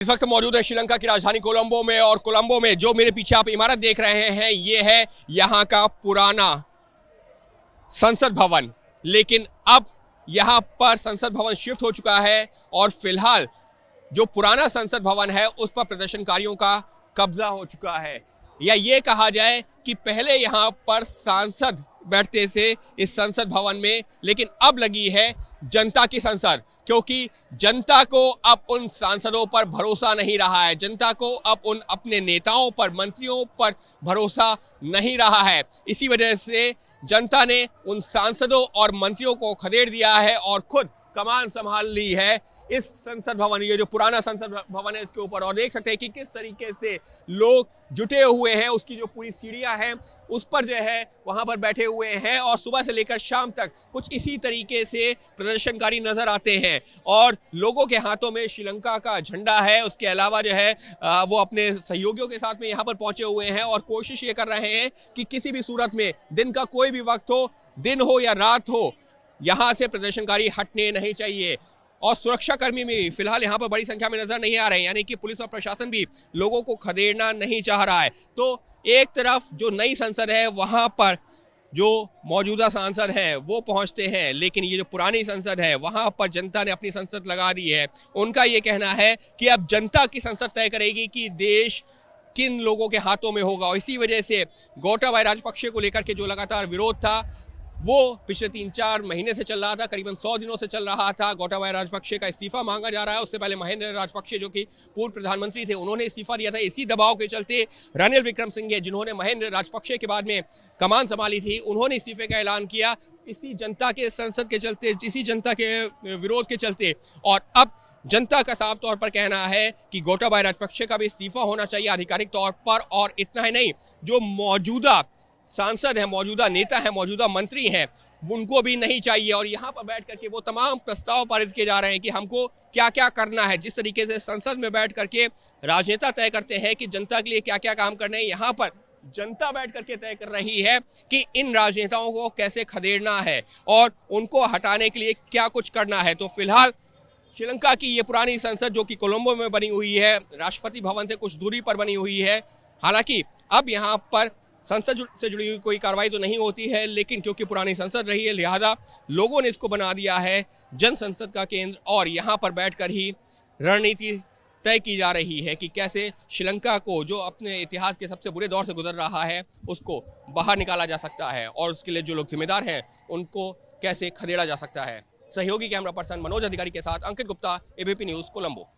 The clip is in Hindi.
इस वक्त मौजूद है श्रीलंका की राजधानी कोलंबो में, और कोलंबो में जो मेरे पीछे आप इमारत देख रहे हैं ये है यहाँ का पुराना संसद भवन। लेकिन अब यहाँ पर संसद भवन शिफ्ट हो चुका है और फिलहाल जो पुराना संसद भवन है उस पर प्रदर्शनकारियों का कब्जा हो चुका है। या ये कहा जाए कि पहले यहाँ पर सांसद बैठते थे इस संसद भवन में, लेकिन अब लगी है जनता की संसद, क्योंकि जनता को अब उन सांसदों पर भरोसा नहीं रहा है। जनता को अब उन अपने नेताओं पर, मंत्रियों पर भरोसा नहीं रहा है। इसी वजह से जनता ने उन सांसदों और मंत्रियों को खदेड़ दिया है और खुद कमान संभाल ली है इस संसद भवन, ये जो पुराना संसद भवन है इसके ऊपर। और देख सकते हैं कि किस तरीके से लोग जुटे हुए हैं, उसकी जो पूरी सीढ़ियां हैं उस पर जो है वहां पर बैठे हुए हैं, और सुबह से लेकर शाम तक कुछ इसी तरीके से प्रदर्शनकारी नजर आते हैं। और लोगों के हाथों में श्रीलंका का झंडा है, उसके अलावा जो है वो अपने सहयोगियों के साथ में यहाँ पर पहुंचे हुए हैं और कोशिश ये कर रहे हैं कि किसी भी सूरत में, दिन का कोई भी वक्त हो, दिन हो या रात हो, यहाँ से प्रदर्शनकारी हटने नहीं चाहिए। और सुरक्षाकर्मी भी फिलहाल यहाँ पर बड़ी संख्या में नजर नहीं आ रहे हैं, यानी कि पुलिस और प्रशासन भी लोगों को खदेड़ना नहीं चाह रहा है। तो एक तरफ जो नई संसद है वहाँ पर जो मौजूदा सांसद है वो पहुँचते हैं, लेकिन ये जो पुरानी संसद है वहाँ पर जनता ने अपनी संसद लगा दी है। उनका ये कहना है कि अब जनता की संसद तय करेगी कि देश किन लोगों के हाथों में होगा। और इसी वजह से गोटाबाया राजपक्षे को लेकर के जो लगातार विरोध था वो पिछले 3-4 महीने से चल रहा था, करीबन 100 दिनों से चल रहा था। गोटाबाया राजपक्षे का इस्तीफा मांगा जा रहा है। उससे पहले महेंद्र राजपक्षे जो कि पूर्व प्रधानमंत्री थे, उन्होंने इस्तीफा दिया था। इसी दबाव के चलते रनिल विक्रमसिंघे, जिन्होंने महेंद्र राजपक्षे के बाद में कमान संभाली थी, उन्होंने इस्तीफे का ऐलान किया। इसी जनता के संसद के चलते, इसी जनता के विरोध के चलते, और अब जनता का साफ तौर पर कहना है कि गोटाबाया राजपक्षे का भी इस्तीफा होना चाहिए आधिकारिक तौर पर। और इतना ही नहीं, जो मौजूदा सांसद है, मौजूदा नेता है, मौजूदा मंत्री हैं, उनको भी नहीं चाहिए। और यहाँ पर बैठ करके वो तमाम प्रस्ताव पारित किए जा रहे हैं कि हमको क्या क्या करना है। जिस तरीके से संसद में बैठ करके राजनेता तय करते हैं कि जनता के लिए क्या क्या काम करने हैं, यहाँ पर जनता बैठ करके तय कर रही है कि इन राजनेताओं को कैसे खदेड़ना है और उनको हटाने के लिए क्या कुछ करना है। तो फिलहाल श्रीलंका की ये पुरानी संसद जो कि कोलंबो में बनी हुई है, राष्ट्रपति भवन से कुछ दूरी पर बनी हुई है। हालांकि अब यहाँ पर संसद से जुड़ी हुई कोई कार्रवाई तो नहीं होती है, लेकिन क्योंकि पुरानी संसद रही है लिहाजा लोगों ने इसको बना दिया है जन संसद का केंद्र, और यहाँ पर बैठकर ही रणनीति तय की जा रही है कि कैसे श्रीलंका को, जो अपने इतिहास के सबसे बुरे दौर से गुजर रहा है, उसको बाहर निकाला जा सकता है और उसके लिए जो लोग जिम्मेदार हैं उनको कैसे खदेड़ा जा सकता है। सहयोगी कैमरा पर्सन मनोज अधिकारी के साथ अंकित गुप्ता, एबीपी न्यूज़ कोलंबो।